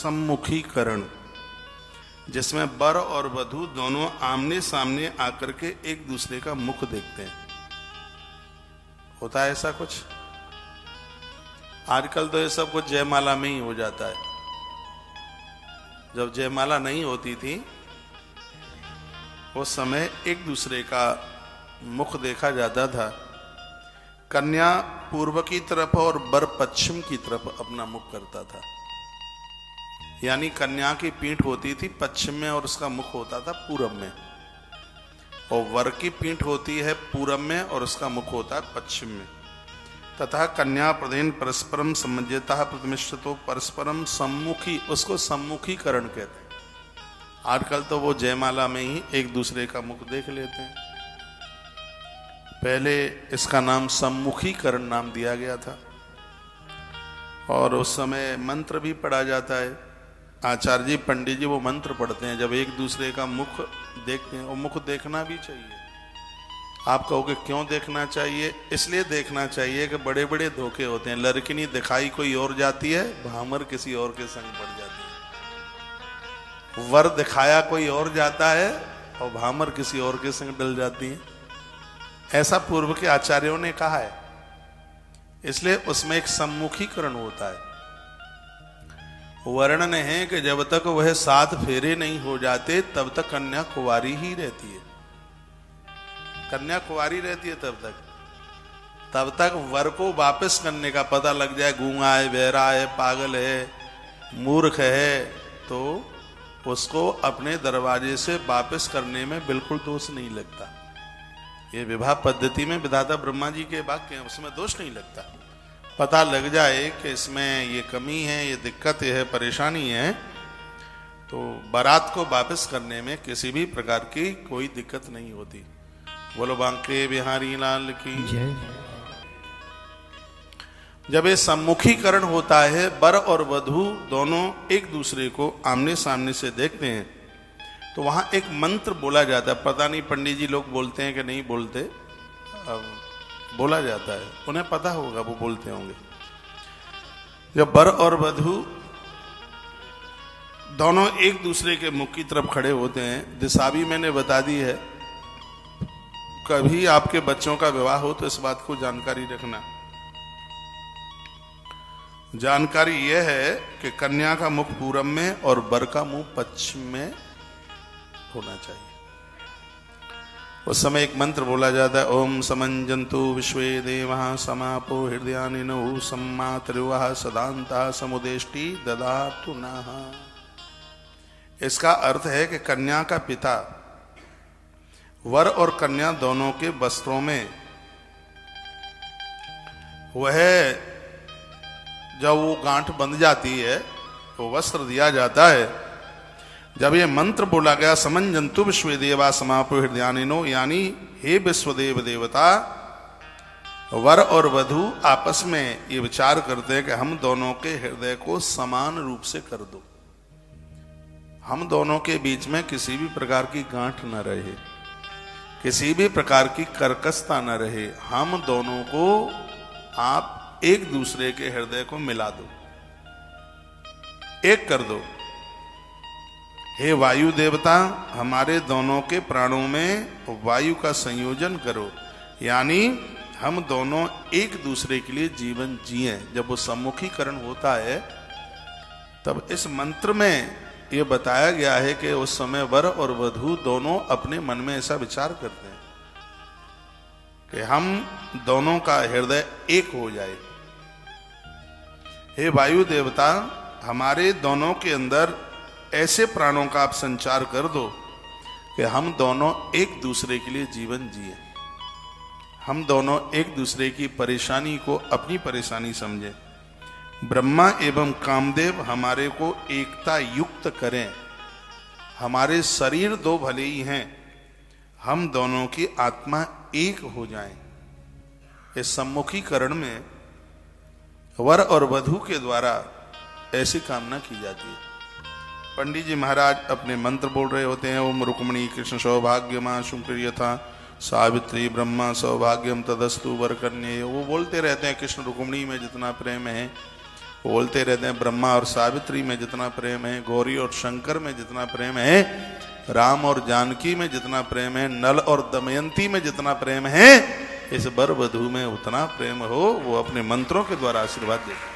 सम्मुखीकरण, जिसमें वर और वधू दोनों आमने सामने आकर के एक दूसरे का मुख देखते हैं। होता है ऐसा कुछ? आजकल तो ये सब कुछ जयमाला में ही हो जाता है। जब जयमाला नहीं होती थी उस समय एक दूसरे का मुख देखा जाता था। कन्या पूर्व की तरफ और वर पश्चिम की तरफ अपना मुख करता था, यानी कन्या की पीठ होती थी पश्चिम में और उसका मुख होता था पूरब में, और वर की पीठ होती है पूरब में और उसका मुख होता है पश्चिम में। तथा कन्या प्रदेन परस्परम सम्मज्यता प्रतिमिष्ठतो परस्परम सम्मुखी, उसको सम्मुखीकरण कहते हैं। आजकल तो वो जयमाला में ही एक दूसरे का मुख देख लेते हैं। पहले इसका नाम सम्मुखीकरण नाम दिया गया था, और उस समय मंत्र भी पढ़ा जाता है। आचार्य जी, पंडित जी वो मंत्र पढ़ते हैं जब एक दूसरे का मुख देखते हैं। और मुख देखना भी चाहिए। आप कहोगे क्यों देखना चाहिए? इसलिए देखना चाहिए कि बड़े बड़े धोखे होते हैं। लड़किनी दिखाई कोई और जाती है, भामर किसी और के संग पड़ जाती है। वर दिखाया कोई और जाता है और भामर किसी और के संग डल जाती है। ऐसा पूर्व के आचार्यों ने कहा है। इसलिए उसमें एक सम्मुखीकरण होता है। वर्णन है कि जब तक वह 7 फेरे नहीं हो जाते तब तक कन्या कुंवारी ही रहती है। कन्या कुंवारी रहती है तब तक वर को वापस करने का पता लग जाए, गूंगा है, बहरा है, पागल है, मूर्ख है, तो उसको अपने दरवाजे से वापस करने में बिल्कुल दोष नहीं लगता। ये विवाह पद्धति में विधाता ब्रह्मा जी के वाक्य हैं, उसमें दोष नहीं लगता। पता लग जाए कि इसमें ये कमी है, ये दिक्कत है, परेशानी है, तो बारात को वापस करने में किसी भी प्रकार की कोई दिक्कत नहीं होती। बोलो बांके बिहारी लाल की जय। जब ये सम्मुखीकरण होता है, वर और वधू दोनों एक दूसरे को आमने सामने से देखते हैं, तो वहां एक मंत्र बोला जाता है। पता नहीं पंडित जी लोग बोलते हैं कि नहीं बोलते, अब बोला जाता है, उन्हें पता होगा, वो बोलते होंगे। जब वर और वधू दोनों एक दूसरे के मुख की तरफ खड़े होते हैं, दिशा भी मैंने बता दी है। कभी आपके बच्चों का विवाह हो तो इस बात को जानकारी रखना। जानकारी यह है कि कन्या का मुख पूरब में और वर का मुंह पश्चिम में होना चाहिए। उस समय एक मंत्र बोला जाता है, ओम समंजंतु विश्वे देवः समापो हृदयानिनौ सम्मातरुवः सदान्ता समुदेष्टि ददातु नः। इसका अर्थ है कि कन्या का पिता वर और कन्या दोनों के वस्त्रों में वह जब वो गांठ बंध जाती है तो वस्त्र दिया जाता है। जब ये मंत्र बोला गया, समंजंतु विश्वदेवा समापो हृदयानिनो, यानी हे विश्वदेव देवता, वर और वधू आपस में ये विचार करते हैं कि हम दोनों के हृदय को समान रूप से कर दो। हम दोनों के बीच में किसी भी प्रकार की गांठ न रहे, किसी भी प्रकार की कर्कशता न रहे। हम दोनों को आप एक दूसरे के हृदय को मिला दो, एक कर दो। हे वायु देवता, हमारे दोनों के प्राणों में वायु का संयोजन करो, यानी हम दोनों एक दूसरे के लिए जीवन जिए। जब वो सम्मुखीकरण होता है तब इस मंत्र में ये बताया गया है कि उस समय वर और वधू दोनों अपने मन में ऐसा विचार करते हैं कि हम दोनों का हृदय एक हो जाए। हे वायु देवता, हमारे दोनों के अंदर ऐसे प्राणों का आप संचार कर दो कि हम दोनों एक दूसरे के लिए जीवन जिए। हम दोनों एक दूसरे की परेशानी को अपनी परेशानी समझें। ब्रह्मा एवं कामदेव हमारे को एकता युक्त करें। हमारे शरीर दो भले ही हैं, हम दोनों की आत्मा एक हो जाए। इस सम्मुखीकरण में वर और वधू के द्वारा ऐसी कामना की जाती है। पंडित जी महाराज अपने मंत्र बोल रहे होते हैं, ओम रुक्मणी कृष्ण सौभाग्यमा शुक्रियथा सावित्री ब्रह्मा सौभाग्यम तदस्तु वर कन्ये। वो बोलते रहते हैं कृष्ण रुक्मणी में जितना प्रेम है बोलते रहते हैं ब्रह्मा और सावित्री में जितना प्रेम है, गौरी और शंकर में जितना प्रेम है, राम और जानकी में जितना प्रेम है, नल और दमयंती में जितना प्रेम है, इस वर वधू में उतना प्रेम हो। वो अपने मंत्रों के द्वारा आशीर्वाद देते हैं।